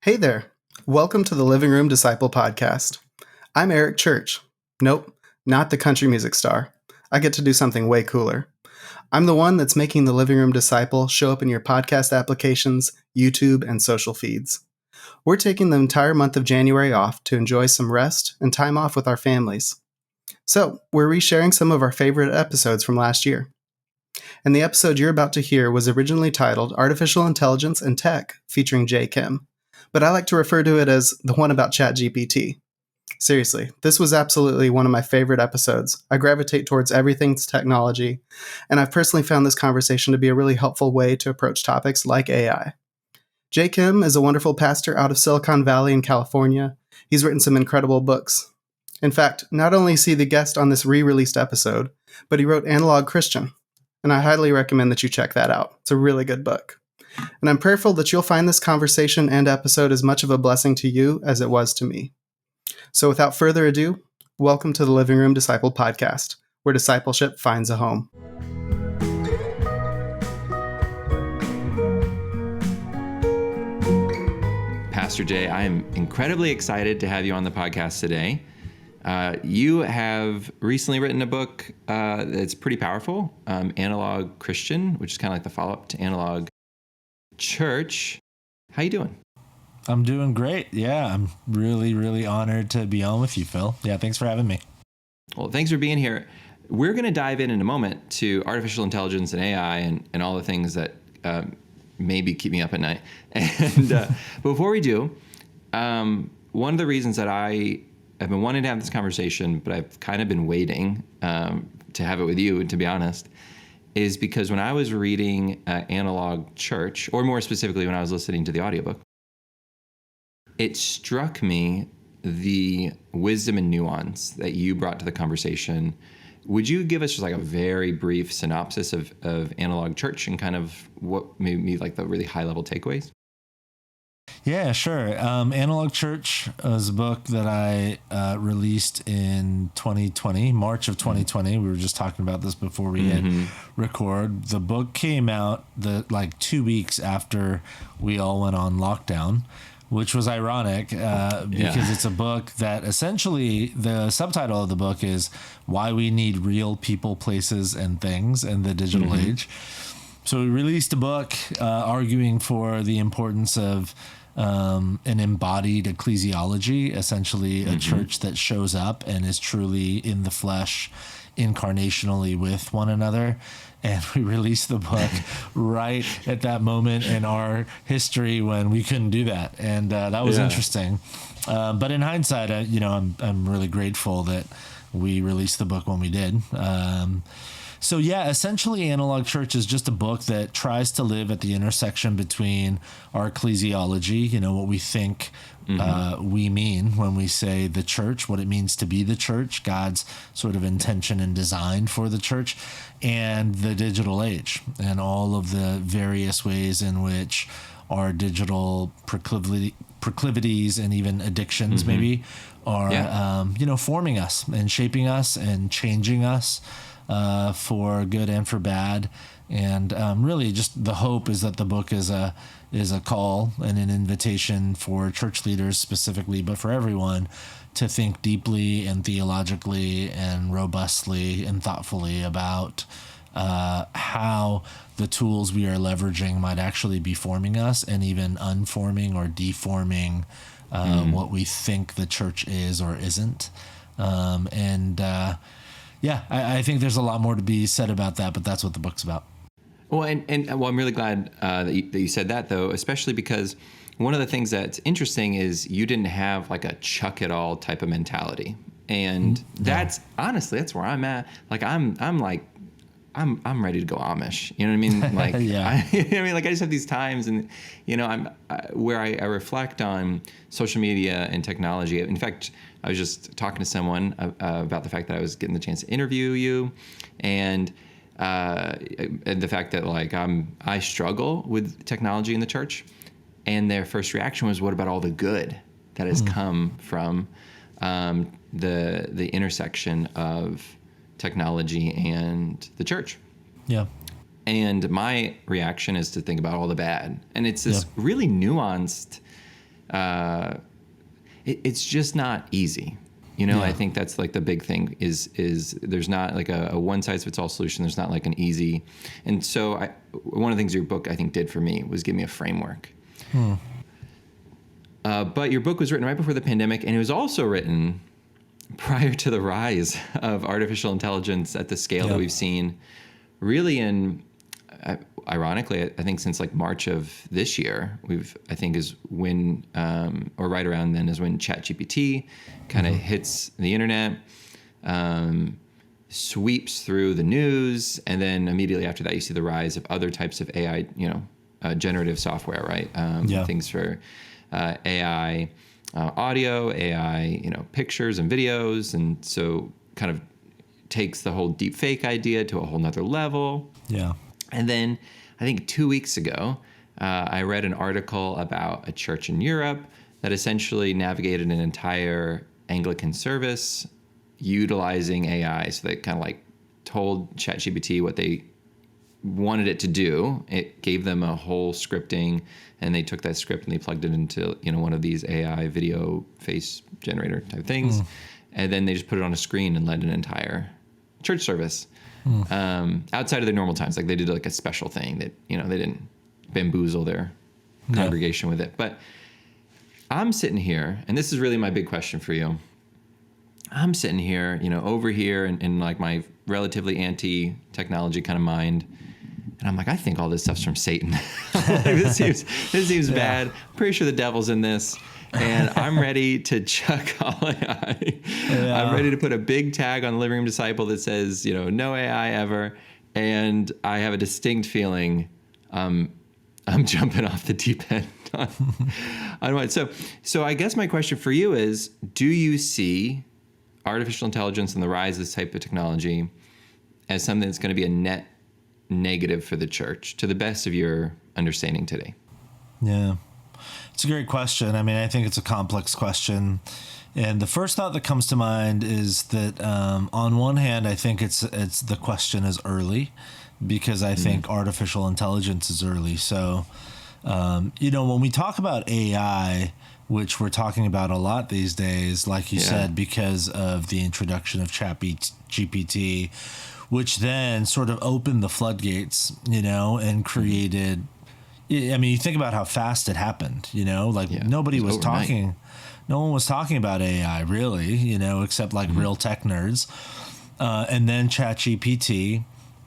Hey there. Welcome to the Living Room Disciple podcast. I'm Eric Church. Nope, not the country music star. I get to do something way cooler. I'm the one that's making the Living Room Disciple show up in your podcast applications, YouTube, and social feeds. We're taking the entire month of January off to enjoy some rest and time off with our families. So, we're resharing some of our favorite episodes from last year. And the episode you're about to hear was originally titled Artificial Intelligence and Tech, featuring J. Kim. But I like to refer to it as the one about ChatGPT. Seriously, this was absolutely one of my favorite episodes. I gravitate towards everything technology, and I've personally found this conversation to be a really helpful way to approach topics like AI. J. Kim is a wonderful pastor out of Silicon Valley in California. He's written some incredible books. In fact, not only is he the guest on this re-released episode, but he wrote Analog Christian, and I highly recommend that you check that out. It's a really good book. And I'm prayerful that you'll find this conversation and episode as much of a blessing to you as it was to me. So without further ado, welcome to the Living Room Disciple podcast, where discipleship finds a home. Pastor Jay, I am incredibly excited to have you on the podcast today. You have recently written a book that's pretty powerful, Analog Christian, which is kind of like the follow-up to Analog Church. How you doing? I'm doing great. Yeah, I'm really honored to be on with you, Phil. Yeah, thanks for having me. Well, thanks for being here. We're going to dive in a moment to artificial intelligence and AI and all the things that maybe keep me up at night. And before we do, one of the reasons that I have been wanting to have this conversation, but I've kind of been waiting to have it with you, to be honest, is because when I was reading Analog Church, or more specifically when I was listening to the audiobook, it struck me the wisdom and nuance that you brought to the conversation. Would you give us just like a very brief synopsis of Analog Church and kind of what made me like the really high level takeaways? Yeah, sure. Analog Church was a book that I released in 2020, March of 2020. We were just talking about this before we hit record. The book came out 2 weeks after we all went on lockdown, which was ironic because it's a book that essentially the subtitle of the book is Why We Need Real People, Places, and Things in the Digital Age. So we released a book arguing for the importance of an embodied ecclesiology, essentially a church that shows up and is truly in the flesh, incarnationally with one another. And we released the book right at that moment in our history when we couldn't do that. And that was interesting. But in hindsight, I'm really grateful that we released the book when we did. So yeah, essentially Analog Church is just a book that tries to live at the intersection between our ecclesiology, what we think we mean when we say the church, what it means to be the church, God's sort of intention and design for the church, and the digital age and all of the various ways in which our digital proclivities and even addictions maybe are, forming us and shaping us and changing us. For good and for bad, and really just the hope is that the book is a call and an invitation for church leaders specifically, but for everyone to think deeply and theologically and robustly and thoughtfully about how the tools we are leveraging might actually be forming us and even unforming or deforming what we think the church is or isn't. I think there's a lot more to be said about that, but that's what the book's about. Well, and I'm really glad that you said that, though, especially because one of the things that's interesting is you didn't have like a chuck it all type of mentality, and that's honestly that's where I'm at. Like I'm ready to go Amish. You know what I mean? Like I just have these times, and I'm where I reflect on social media and technology. In fact, I was just talking to someone about the fact that I was getting the chance to interview you, and the fact that I struggle with technology in the church, and their first reaction was, "What about all the good that has come from the intersection of technology and the church?" Yeah. And my reaction is to think about all the bad, and it's this really nuanced it's just not easy. I think that's like the big thing is there's not like a one size fits all solution. There's not like an easy. And so one of the things your book I think did for me was give me a framework. But your book was written right before the pandemic, and it was also written prior to the rise of artificial intelligence at the scale that we've seen really ironically, I think since like March of this year, I think is when, or right around then is when ChatGPT kind of hits the internet, sweeps through the news. And then immediately after that, you see the rise of other types of AI, generative software, right? Things for AI audio, AI, pictures and videos. And so kind of takes the whole deep fake idea to a whole nother level. Yeah. And then I think 2 weeks ago, I read an article about a church in Europe that essentially navigated an entire Anglican service utilizing AI. So they kind of like told ChatGPT what they wanted it to do. It gave them a whole scripting, and they took that script and they plugged it into one of these AI video face generator type things. And then they just put it on a screen and led an entire church service. Outside of their normal times, like they did like a special thing that, they didn't bamboozle their congregation with it. But I'm sitting here, and this is really my big question for you. I'm sitting here, over here in like my relatively anti-technology kind of mind. And I'm like, I think all this stuff's from Satan. Like, this seems bad. I'm pretty sure the devil's in this. And I'm ready to chuck all AI. Yeah. I'm ready to put a big tag on the Living Room Disciple that says, no AI ever. And I have a distinct feeling I'm jumping off the deep end on what. So I guess my question for you is, do you see artificial intelligence and the rise of this type of technology as something that's going to be a net negative for the church, to the best of your understanding today? Yeah. It's a great question. I mean, I think it's a complex question. And the first thought that comes to mind is that on one hand, I think it's the question is early because I think artificial intelligence is early. So, when we talk about AI, which we're talking about a lot these days, like you said, because of the introduction of ChatGPT, which then sort of opened the floodgates, and created... I mean, you think about how fast it happened, nobody was talking. No one was talking about AI really, except like real tech nerds. And then ChatGPT.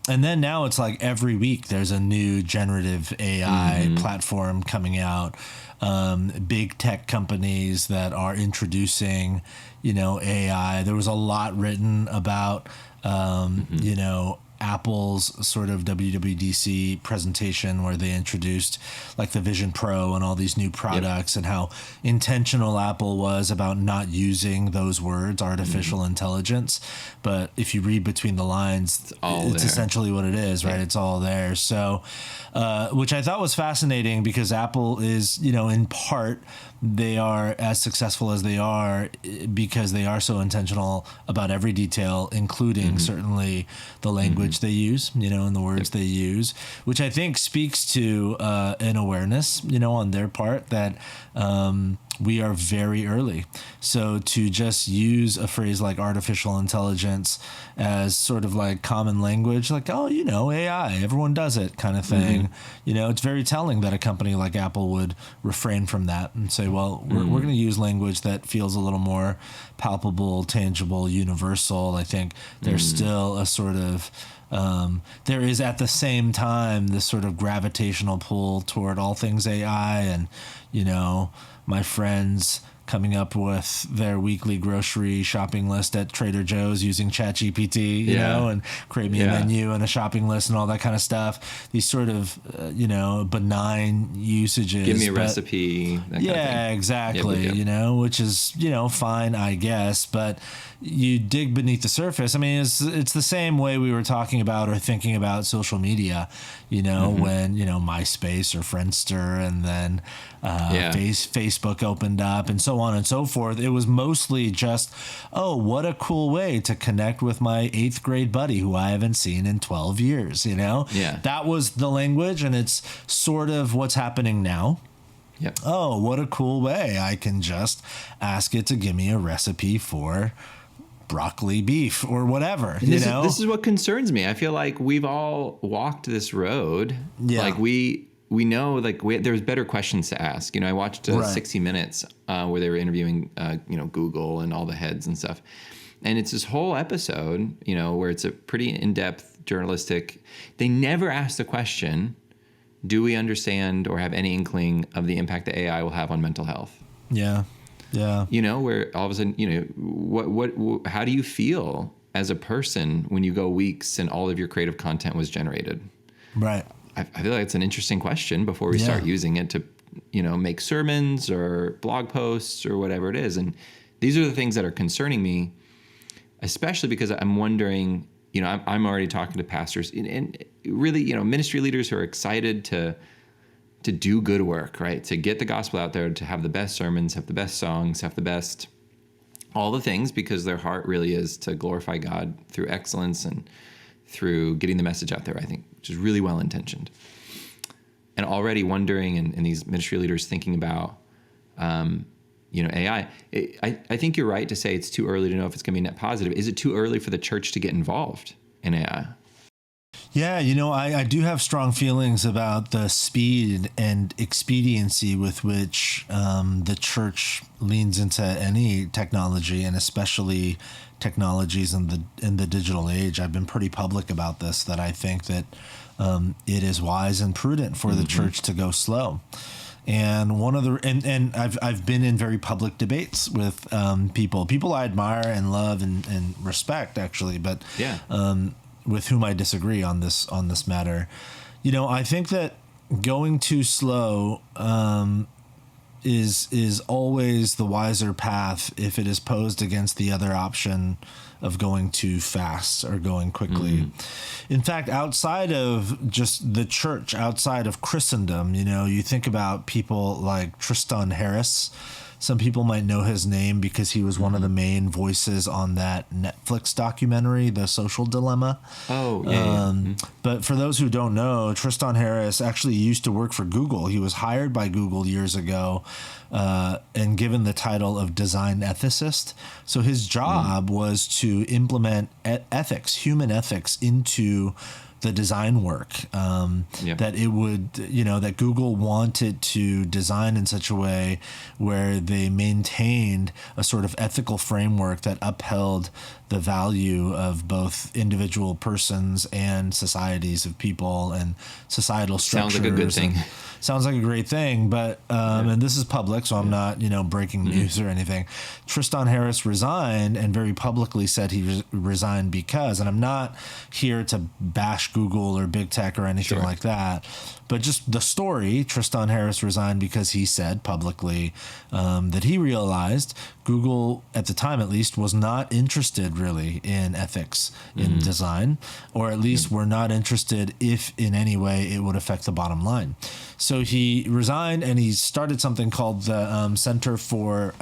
And then now it's like every week there's a new generative AI platform coming out. Big tech companies that are introducing, AI. There was a lot written about, Apple's sort of WWDC presentation where they introduced like the Vision Pro and all these new products and how intentional Apple was about not using those words, artificial intelligence. But if you read between the lines, it's essentially what it is, right? It's all there. So, which I thought was fascinating because Apple is, in part, they are as successful as they are because they are so intentional about every detail, including certainly the language they use, and the words they use, which I think speaks to an awareness, on their part that we are very early. So to just use a phrase like artificial intelligence as sort of like common language, like, oh, AI, everyone does it kind of thing. It's very telling that a company like Apple would refrain from that and say, well, we're going to use language that feels a little more palpable, tangible, universal. I think there's still a sort of there is at the same time this sort of gravitational pull toward all things AI and, my friends coming up with their weekly grocery shopping list at Trader Joe's using ChatGPT, you know, and create me a menu and a shopping list and all that kind of stuff. These sort of, benign usages. Give me a recipe. That kind of thing. Exactly. Which is, fine, I guess. But you dig beneath the surface. I mean, it's the same way we were talking about or thinking about social media, when, MySpace or Friendster and then Facebook opened up and so on and so forth. It was mostly just, what a cool way to connect with my 8th grade buddy who I haven't seen in 12 years, That was the language, and it's sort of what's happening now. Yep. Oh, what a cool way. I can just ask it to give me a recipe for broccoli beef or whatever, And this is what concerns me. I feel like we've all walked this road. Yeah. Like we know, like there's better questions to ask. I watched 60 Minutes where they were interviewing, Google and all the heads and stuff. And it's this whole episode, where it's a pretty in-depth journalistic. They never ask the question, do we understand or have any inkling of the impact that AI will have on mental health? Yeah. Yeah. Where all of a sudden, how do you feel as a person when you go weeks and all of your creative content was generated? Right. I feel like it's an interesting question before we start using it to, make sermons or blog posts or whatever it is. And these are the things that are concerning me, especially because I'm wondering, I'm already talking to pastors and really, ministry leaders who are excited to do good work, right? To get the gospel out there, to have the best sermons, have the best songs, have the best, all the things, because their heart really is to glorify God through excellence and through getting the message out there, I think, which is really well-intentioned. And already wondering, and these ministry leaders thinking about, AI. I think you're right to say it's too early to know if it's going to be net positive. Is it too early for the church to get involved in AI? Yeah, I do have strong feelings about the speed and expediency with which the church leans into any technology, and especially technologies in the digital age. I've been pretty public about this, that I think that it is wise and prudent for the church to go slow. And one of the and I've been in very public debates with people I admire and love and respect, actually, but with whom I disagree on this matter. I think that going too slow is always the wiser path if it is posed against the other option of going too fast or going quickly. In fact, outside of just the church, outside of Christendom, you think about people like Tristan Harris. Some people might know his name because he was one of the main voices on that Netflix documentary, The Social Dilemma. Oh, yeah. But for those who don't know, Tristan Harris actually used to work for Google. He was hired by Google years ago and given the title of design ethicist. So his job was to implement ethics, human ethics, into the design work, that it would, that Google wanted to design in such a way where they maintained a sort of ethical framework that upheld the value of both individual persons and societies of people and societal structures. Sounds like a good thing. Sounds like a great thing, but and this is public, so I'm not, breaking news or anything. Tristan Harris resigned and very publicly said he resigned because, and I'm not here to bash Google or big tech or anything like that, but just the story. Tristan Harris resigned because he said publicly that he realized Google, at the time at least, was not interested really in ethics in design, or at least were not interested if in any way it would affect the bottom line. So he resigned and he started something called the Center for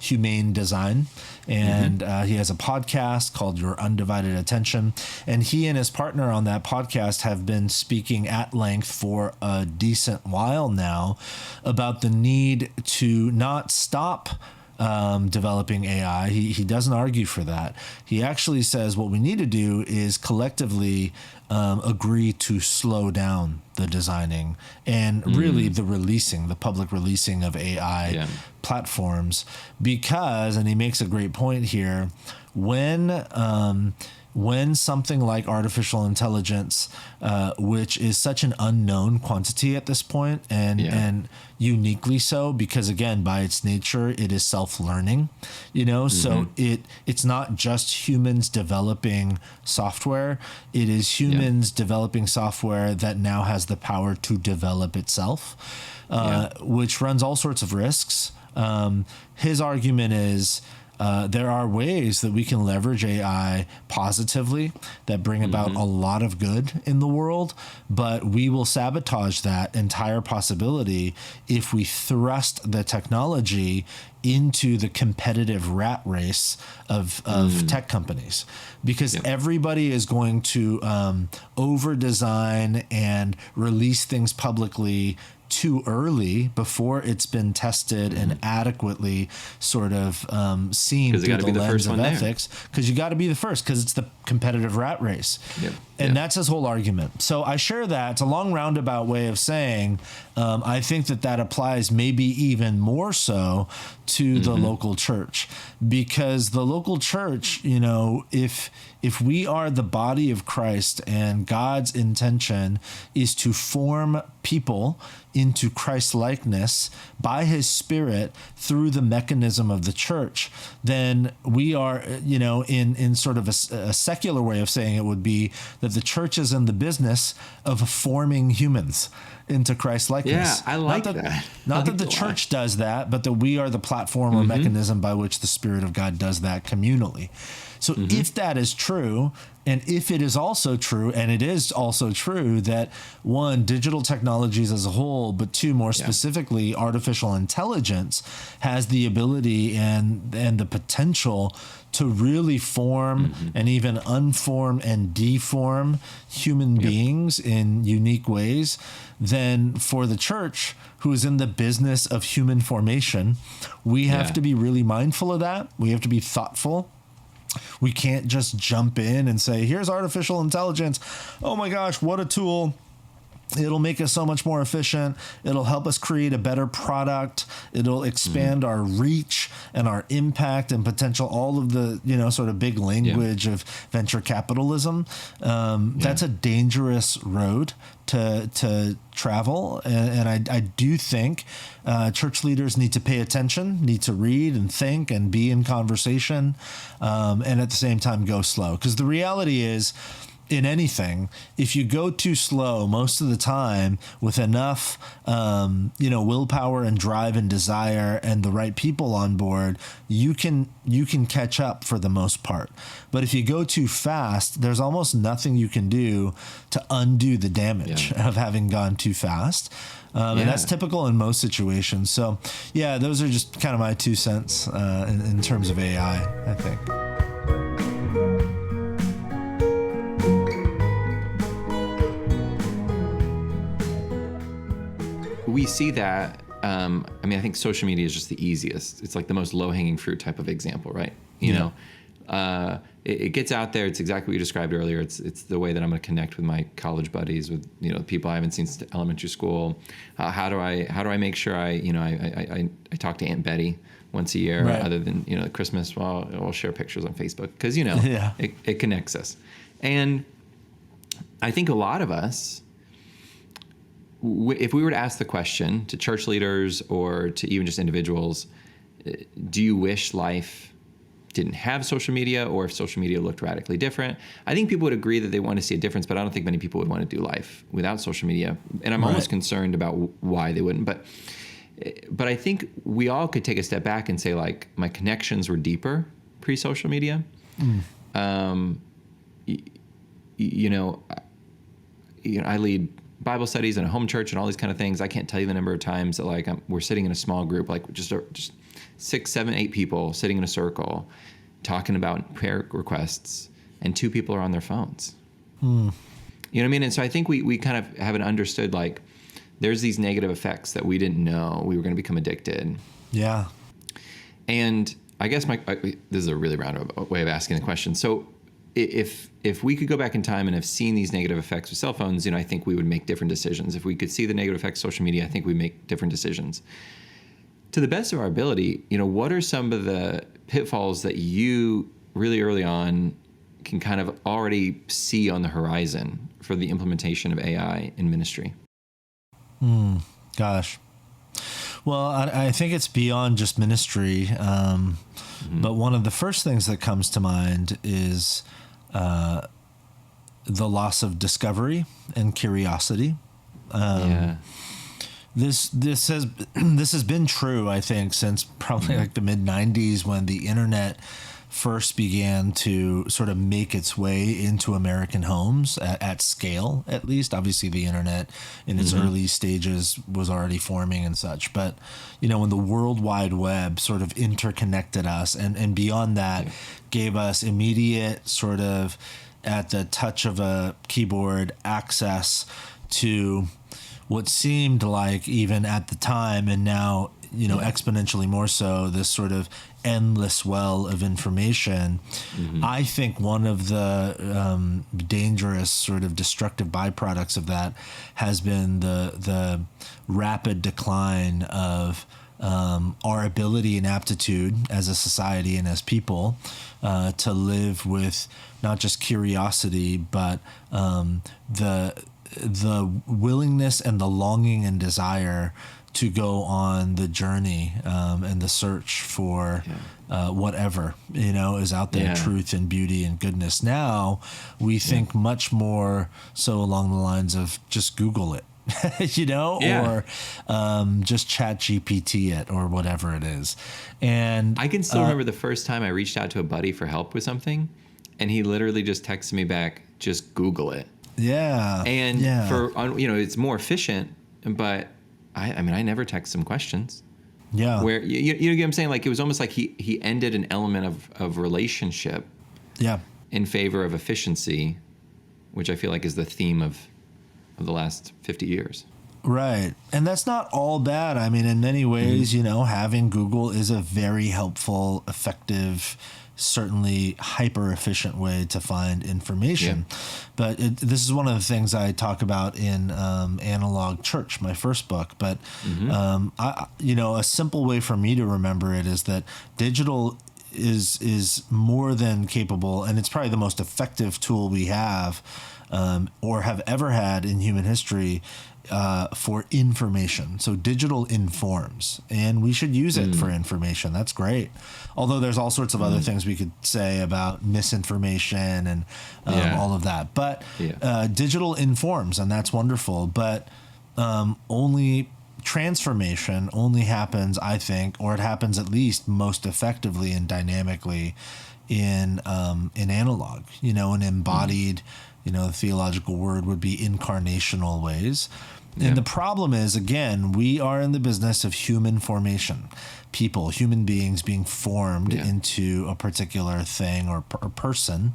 Humane Design. And he has a podcast called Your Undivided Attention. And he and his partner on that podcast have been speaking at length for a decent while now about the need to not stop developing AI. He doesn't argue for that. He actually says what we need to do is collectively agree to slow down the designing and really the public releasing of AI platforms, because, and he makes a great point here, when something like artificial intelligence, which is such an unknown quantity at this point, and uniquely so, because again, by its nature, it is self-learning, so it's not just humans developing software, it is humans developing software that now has the power to develop itself, which runs all sorts of risks. His argument is, there are ways that we can leverage AI positively that bring about a lot of good in the world, but we will sabotage that entire possibility if we thrust the technology into the competitive rat race of tech companies, because everybody is going to over design and release things publicly too early before it's been tested and adequately sort of seen through the lens of ethics, because you got to be the first, because it's the competitive rat race. And that's his whole argument. So I share that. It's a long roundabout way of saying I think that applies maybe even more so to the local church, because the local church, if we are the body of Christ and God's intention is to form people into Christ likeness by his Spirit through the mechanism of the church, then we are, in sort of a secular way of saying it would be that the church is in the business of forming humans into Christ likeness. Yeah, I like that. Not that the church does that, but that we are the platform or mechanism by which the Spirit of God does that communally. So if that is true, and if it is also true, and it is also true that one, digital technologies as a whole, but two, more specifically, artificial intelligence has the ability and the potential to really form and even unform and deform human beings in unique ways, then for the church, who is in the business of human formation, we have to be really mindful of that. We have to be thoughtful. We can't just jump in and say, here's artificial intelligence. Oh my gosh, what a tool. It'll make us so much more efficient. It'll help us create a better product. It'll expand our reach and our impact and potential, all of the, sort of big language of venture capitalism. That's a dangerous road to travel. And I do think church leaders need to pay attention, need to read and think and be in conversation, and at the same time go slow. Because the reality is, in anything, if you go too slow, most of the time with enough, willpower and drive and desire and the right people on board, you can catch up for the most part. But if you go too fast, there's almost nothing you can do to undo the damage of having gone too fast. And that's typical in most situations. So, those are just kind of my 2 cents in terms of AI, I think. We see that. I think social media is just the easiest. It's like the most low-hanging fruit type of example, right? It gets out there. It's exactly what you described earlier. It's the way that I'm going to connect with my college buddies, with people I haven't seen since elementary school. How do I make sure I talk to Aunt Betty once a year, other than Christmas? Well, I'll share pictures on Facebook because it connects us. And I think a lot of us, if we were to ask the question to church leaders or to even just individuals, do you wish life didn't have social media, or if social media looked radically different? I think people would agree that they want to see a difference, but I don't think many people would want to do life without social media. And I'm almost concerned about why they wouldn't. But I think we all could take a step back and say, like, my connections were deeper pre-social media. I lead Bible studies and a home church and all these kind of things. I can't tell you the number of times that we're sitting in a small group, like just 6, 7, 8 people sitting in a circle talking about prayer requests, and 2 people are on their phones. You know what I mean? And so I think we kind of haven't understood, like, there's these negative effects that we didn't know we were going to become addicted. Yeah. And I guess this is a really roundabout way of asking the question. So if we could go back in time and have seen these negative effects with cell phones, I think we would make different decisions. If we could see the negative effects of social media, I think we'd make different decisions. To the best of our ability, what are some of the pitfalls that you really early on can kind of already see on the horizon for the implementation of AI in ministry? Gosh. Well, I think it's beyond just ministry. But one of the first things that comes to mind is the loss of discovery and curiosity. This has been true, I think, since probably like the mid 90s, when the internet first began to sort of make its way into American homes at scale, at least. Obviously, the internet in its early stages was already forming and such. But, when the World Wide Web sort of interconnected us and beyond that gave us immediate sort of at the touch of a keyboard access to what seemed like, even at the time, and now, exponentially more so, this sort of endless well of information. I think one of the dangerous, sort of destructive byproducts of that has been the rapid decline of our ability and aptitude as a society and as people to live with not just curiosity, but the willingness and the longing and desire to go on the journey and the search for whatever is out there, truth and beauty and goodness. Now we think much more so along the lines of just Google it. Or just ChatGPT it or whatever it is. And I can still remember the first time I reached out to a buddy for help with something, and he literally just texted me back, just Google it. Yeah. And it's more efficient, but I never text him questions. Yeah. Where you get what I'm saying? Like, it was almost like he ended an element of relationship in favor of efficiency, which I feel like is the theme of the last 50 years. Right. And that's not all bad. I mean, in many ways, having Google is a very helpful, effective, certainly hyper efficient way to find information. Yeah. But this is one of the things I talk about in Analog Church, my first book. But, a simple way for me to remember it is that digital is more than capable, and it's probably the most effective tool we have or have ever had in human history for information. So digital informs, and we should use it for information. That's great. Although there's all sorts of other things we could say about misinformation and all of that. But digital informs, and that's wonderful. But only transformation only happens, I think, or it happens at least most effectively and dynamically in analog, in embodied, the theological word would be incarnational ways. And the problem is, again, we are in the business of human formation, human beings being formed into a particular thing or person.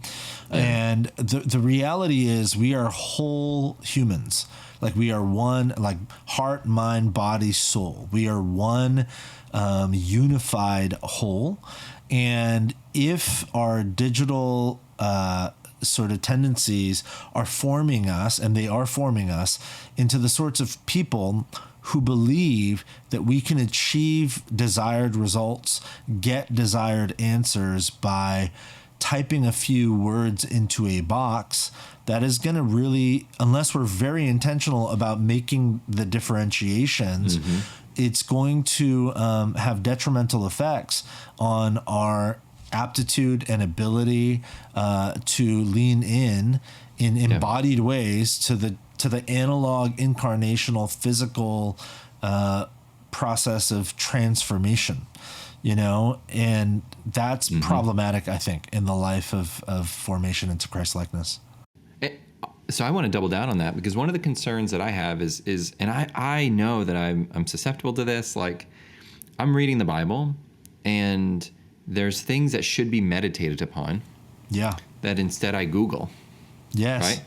And the reality is we are whole humans. Like, we are one, like heart, mind, body, soul. We are one unified whole. And if our digital sort of tendencies are forming us, and they are forming us into the sorts of people who believe that we can achieve desired results, get desired answers by typing a few words into a box, that is going to really, unless we're very intentional about making the differentiations, it's going to have detrimental effects on our aptitude and ability to lean in embodied ways to the analog, incarnational, physical process of transformation, and that's problematic, I think, in the life of formation into Christ-likeness. So I want to double down on that, because one of the concerns that I have is and I know that I'm susceptible to this. Like, I'm reading the Bible, and there's things that should be meditated upon. Yeah. That instead I Google. Yes. Right?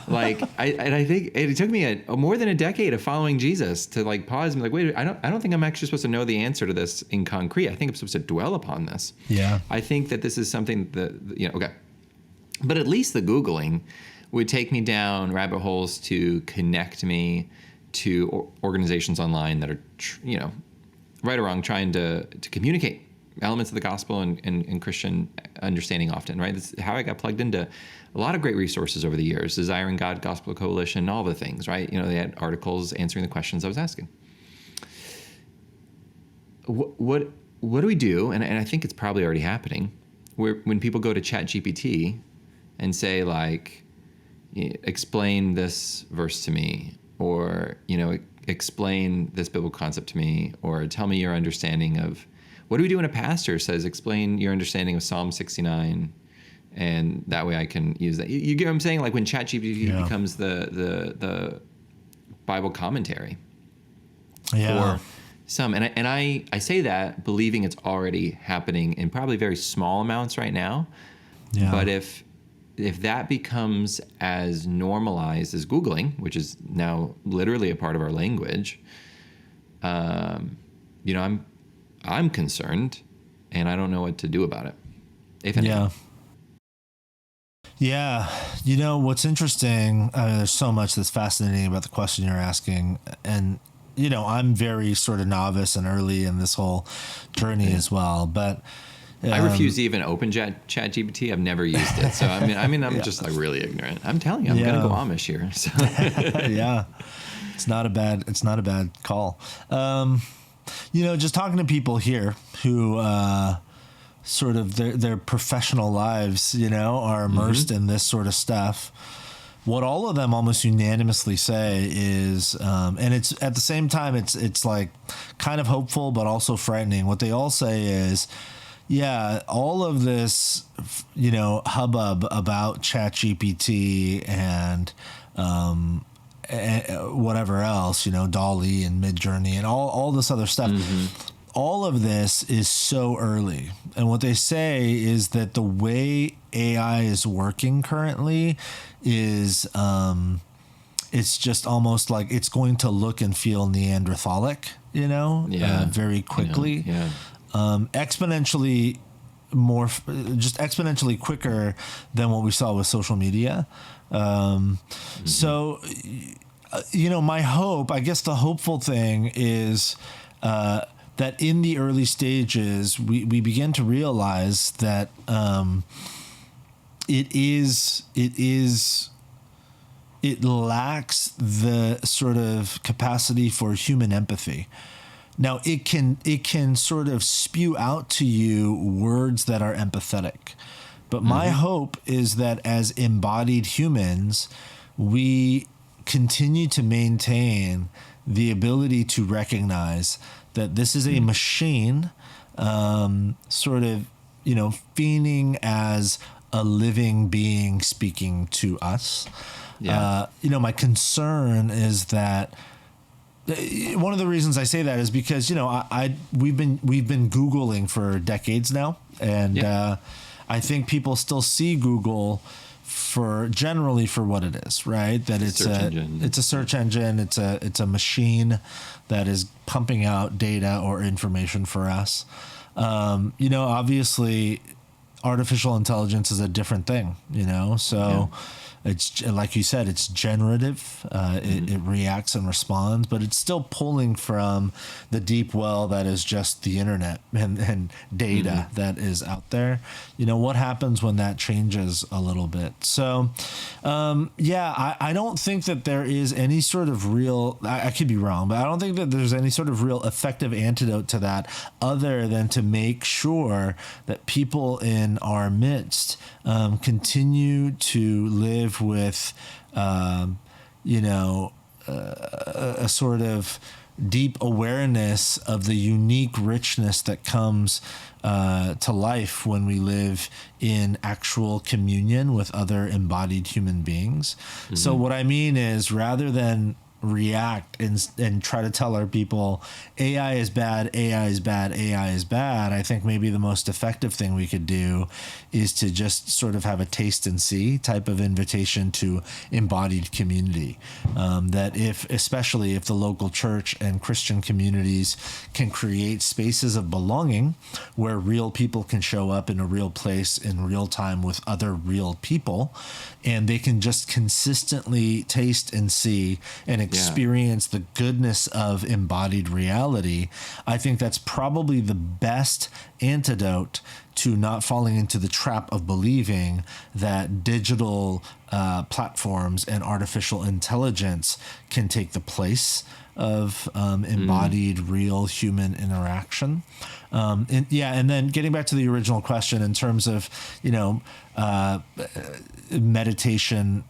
Like, I think it took me more than a decade of following Jesus to like pause and be like, wait, I don't think I'm actually supposed to know the answer to this in concrete. I think I'm supposed to dwell upon this. Yeah. I think that this is something that, okay. But at least the Googling would take me down rabbit holes to connect me to organizations online that are, right or wrong, trying to communicate elements of the gospel and Christian understanding often, right? That's how I got plugged into a lot of great resources over the years, Desiring God, Gospel Coalition, all the things, right? They had articles answering the questions I was asking. What do we do? And I think it's probably already happening, where when people go to ChatGPT and say, like, explain this verse to me, or, explain this biblical concept to me, or tell me your understanding of, what do we do when a pastor says, explain your understanding of Psalm 69, and that way I can use that? You get what I'm saying? Like, when ChatGPT becomes the Bible commentary for some. And I say that believing it's already happening in probably very small amounts right now. Yeah. But if if that becomes as normalized as Googling, which is now literally a part of our language, I'm concerned, and I don't know what to do about it, if anything. Yeah. What's interesting, there's so much that's fascinating about the question you're asking. And, I'm very sort of novice and early in this whole journey as well. But I refuse to even open ChatGPT. I've never used it. So, I'm just like really ignorant. I'm telling you, I'm going to go Amish here. So. Yeah. It's not a bad call. Just talking to people here who, sort of their professional lives, are immersed in this sort of stuff. What all of them almost unanimously say is, and it's at the same time, it's like kind of hopeful, but also frightening. What they all say is, yeah, all of this, hubbub about ChatGPT and whatever else, Dolly and Midjourney and all this other stuff. All of this is so early. And what they say is that the way AI is working currently is it's just almost like it's going to look and feel Neanderthalic, very quickly. Exponentially exponentially quicker than what we saw with social media. So, my hope, I guess the hopeful thing is that in the early stages, we begin to realize that it lacks the sort of capacity for human empathy. Now, it can sort of spew out to you words that are empathetic. But my hope is that as embodied humans, we continue to maintain the ability to recognize that this is a machine, sort of, feigning as a living being speaking to us. My concern is that one of the reasons I say that is because, we've been Googling for decades now. And I think people still see Google generally for what it is, right? That it's a search engine. It's a machine that is pumping out data or information for us. Obviously artificial intelligence is a different thing, so it's like you said, it's generative. It reacts and responds, but it's still pulling from the deep well that is just the internet and data that is out there. What happens when that changes a little bit? So, I don't think that there is any sort of real, I could be wrong, but I don't think that there's any sort of real effective antidote to that other than to make sure that people in our midst continue to live with, a sort of deep awareness of the unique richness that comes to life when we live in actual communion with other embodied human beings. So what I mean is, rather than react and try to tell our people AI is bad, AI is bad, AI is bad, I think maybe the most effective thing we could do is to just sort of have a taste and see type of invitation to embodied community. That especially if the local church and Christian communities can create spaces of belonging where real people can show up in a real place in real time with other real people, and they can just consistently taste and see and experience the goodness of embodied reality, I think that's probably the best antidote to not falling into the trap of believing that digital platforms and artificial intelligence can take the place of embodied real human interaction. And then getting back to the original question in terms of, meditation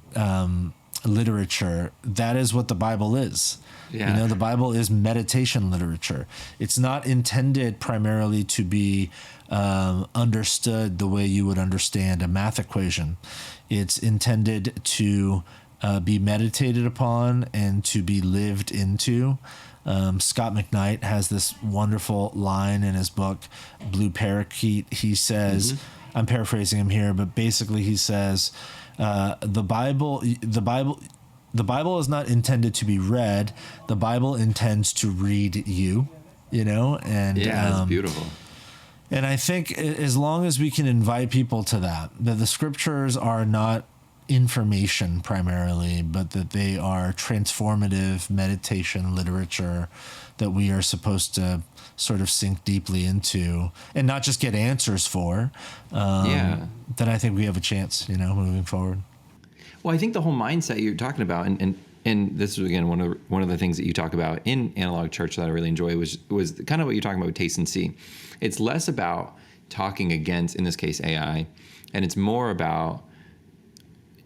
literature, that is what the Bible is. The Bible is meditation literature. It's not intended primarily to be understood the way you would understand a math equation. It's intended to be meditated upon and to be lived into. Scott McKnight has this wonderful line in his book, Blue Parakeet. He says, I'm paraphrasing him here, but basically he says, the Bible is not intended to be read. The Bible intends to read you, and That's beautiful. and I think as long as we can invite people to that the scriptures are not information primarily, but that they are transformative meditation literature that we are supposed to sort of sink deeply into and not just get answers for, then I think we have a chance, moving forward. Well, I think the whole mindset you're talking about, and this is again one of the things that you talk about in Analog Church that I really enjoy was kind of what you're talking about with taste and see. It's less about talking against, in this case, AI, and it's more about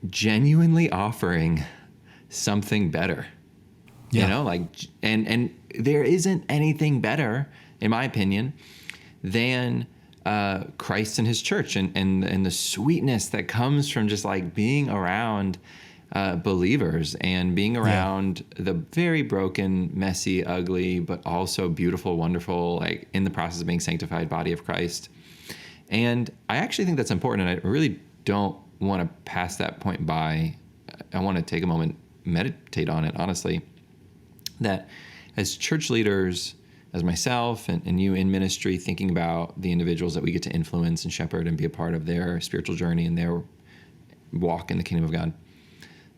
genuinely offering something better. And there isn't anything better, in my opinion, than Christ and his church and the sweetness that comes from just like being around believers and being around the very broken, messy, ugly, but also beautiful, wonderful, like in the process of being sanctified body of Christ. And I actually think that's important, and I really don't want to pass that point by. I want to take a moment, meditate on it, honestly, that as church leaders, as myself and you in ministry, thinking about the individuals that we get to influence and shepherd and be a part of their spiritual journey and their walk in the kingdom of God,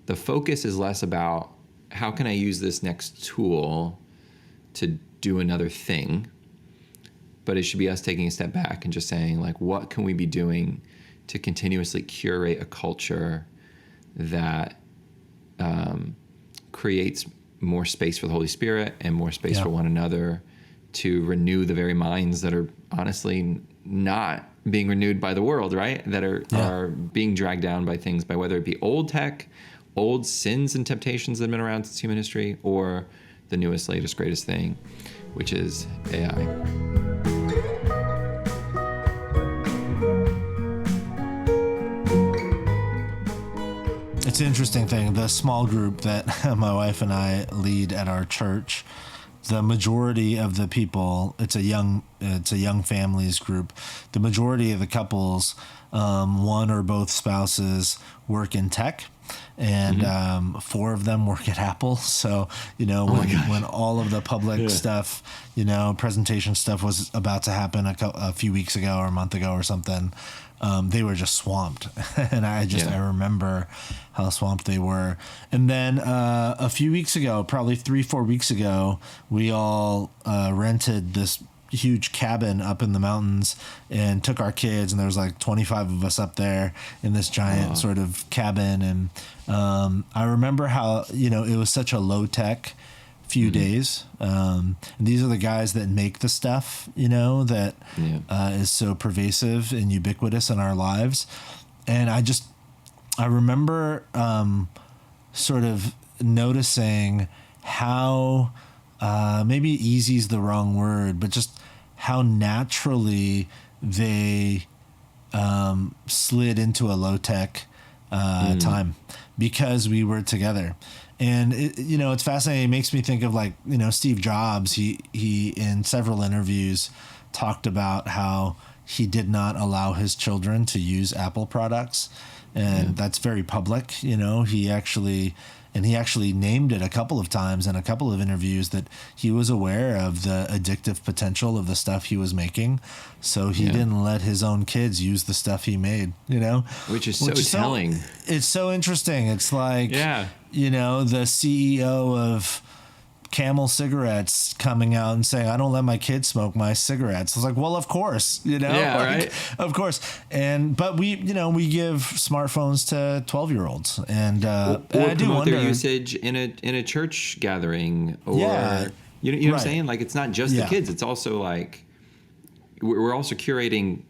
the focus is less about how can I use this next tool to do another thing, but it should be us taking a step back and just saying, like, what can we be doing to continuously curate a culture that creates more space for the Holy Spirit and more space for one another, to renew the very minds that are honestly not being renewed by the world, right? That are being dragged down by things, by whether it be old tech, old sins and temptations that have been around since human history, or the newest, latest, greatest thing, which is AI. It's an interesting thing. The small group that my wife and I lead at our church, the majority of the people, it's a young families group. The majority of the couples, one or both spouses work in tech, and 4 of them work at Apple. So, when all of the public stuff, presentation stuff was about to happen a few weeks ago or a month ago or something, they were just swamped. And I remember how swamped they were. And then a few weeks ago, probably 3-4 weeks ago, we all rented this huge cabin up in the mountains and took our kids, and there was like 25 of us up there in this giant sort of cabin. And I remember how, it was such a low tech few days. And these are the guys that make the stuff, that is so pervasive and ubiquitous in our lives. And I remember sort of noticing how maybe easy is the wrong word, but just how naturally they slid into a low-tech time because we were together. And it's fascinating. It makes me think of Steve Jobs. He in several interviews talked about how he did not allow his children to use Apple products, and that's very public. He actually named it a couple of times in a couple of interviews that he was aware of the addictive potential of the stuff he was making, so he didn't let his own kids use the stuff he made. Which is so telling. It's so interesting. It's like the CEO of Camel cigarettes coming out and saying, I don't let my kids smoke my cigarettes. I was like, well, of course, right. Of course. But we give smartphones to 12-year-olds, and or I do promote wonder their usage in a church gathering, or you know what I'm saying? Like, it's not just the kids. It's also like we're also curating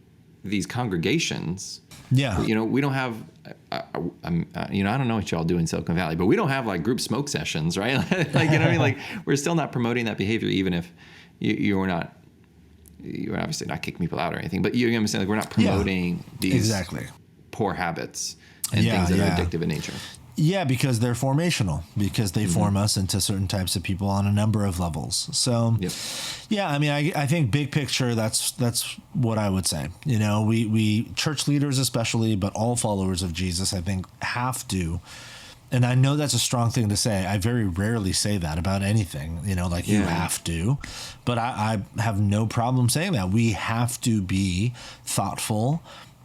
these congregations. Yeah. We don't have, I don't know what y'all do in Silicon Valley, but we don't have like group smoke sessions, right? Like, you know what I mean? Like, we're still not promoting that behavior, even if you're obviously not kicking people out or anything, but you know what I'm saying? Like, we're not promoting these poor habits and things that are addictive in nature. Yeah, because they're formational, because they form us into certain types of people on a number of levels. So, yeah, I mean, I think big picture, that's what I would say. You know, we church leaders especially, but all followers of Jesus, I think, have to. And I know that's a strong thing to say. I very rarely say that about anything, you know, like you have to. But I have no problem saying that. We have to be thoughtful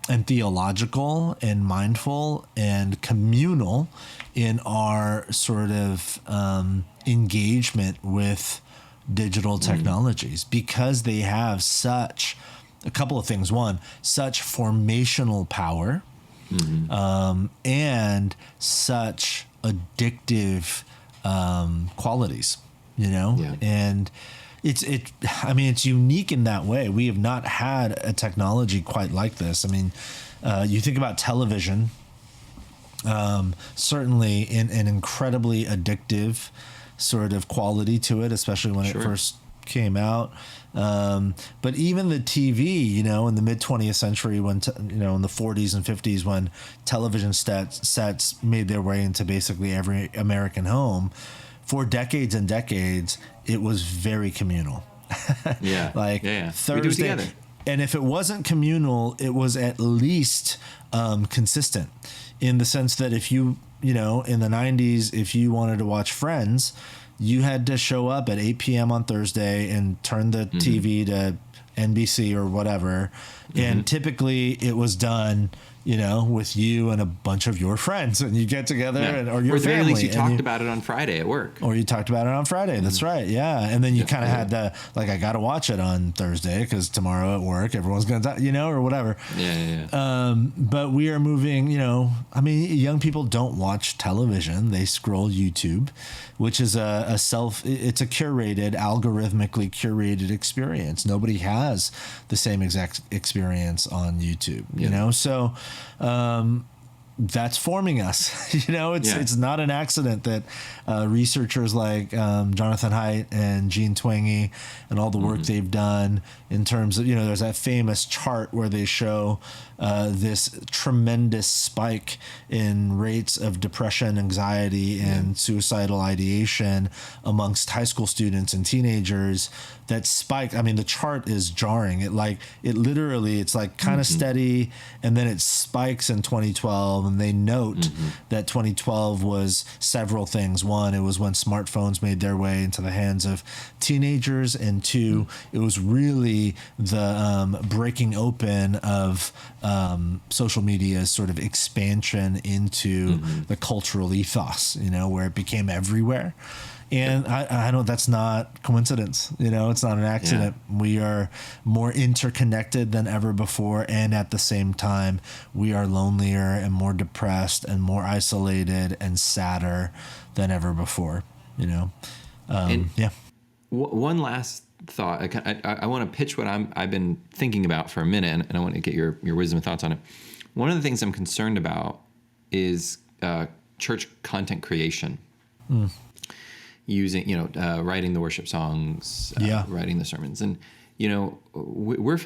and theological and mindful and communal in our sort of engagement with digital technologies, because they have such a couple of things. One, such formational power, and such addictive qualities, you know, and it's unique in that way. We have not had a technology quite like this. I mean, you think about television, certainly in an incredibly addictive sort of quality to it, especially when it first came out. But even the TV, you know, in the mid 20th century, when, you know, in the 40s and 50s, when television sets made their way into basically every American home, for decades and decades, it was very communal. Thursday. We do it together. And if it wasn't communal, it was at least consistent, in the sense that if you know, in the 90s, if you wanted to watch Friends, you had to show up at 8 p.m. on Thursday and turn the TV to NBC or whatever. And typically it was done, you know, with you and a bunch of your friends, and you get together or your family. Or at least you talked about it on Friday at work. Or you talked about it on Friday. That's right. Yeah. And then you kind of had the, like, I got to watch it on Thursday because tomorrow at work, everyone's going to, you know, or whatever. But we are moving, you know, I mean, young people don't watch television. They scroll YouTube, which is it's a curated, algorithmically curated experience. Nobody has the same exact experience on YouTube, you know? So, that's forming us. You know, it's not an accident that researchers like Jonathan Haidt and Gene Twenge and all the work they've done in terms of, you know, there's that famous chart where they show this tremendous spike in rates of depression, anxiety, and suicidal ideation amongst high school students and teenagers. That spike, I mean, the chart is jarring. It's like kind of steady, and then it spikes in 2012, and they note that 2012 was several things. One, it was when smartphones made their way into the hands of teenagers, and two, it was really the breaking open of social media's sort of expansion into the cultural ethos, you know, where it became everywhere. And I know that's not coincidence. You know, it's not an accident. We are more interconnected than ever before. And at the same time, we are lonelier and more depressed and more isolated and sadder than ever before, you know? One last thought. I want to pitch what I've been thinking about for a minute, and I want to get your wisdom and thoughts on it. One of the things I'm concerned about is church content creation. Using, you know, writing the worship songs, writing the sermons. And, you know, we're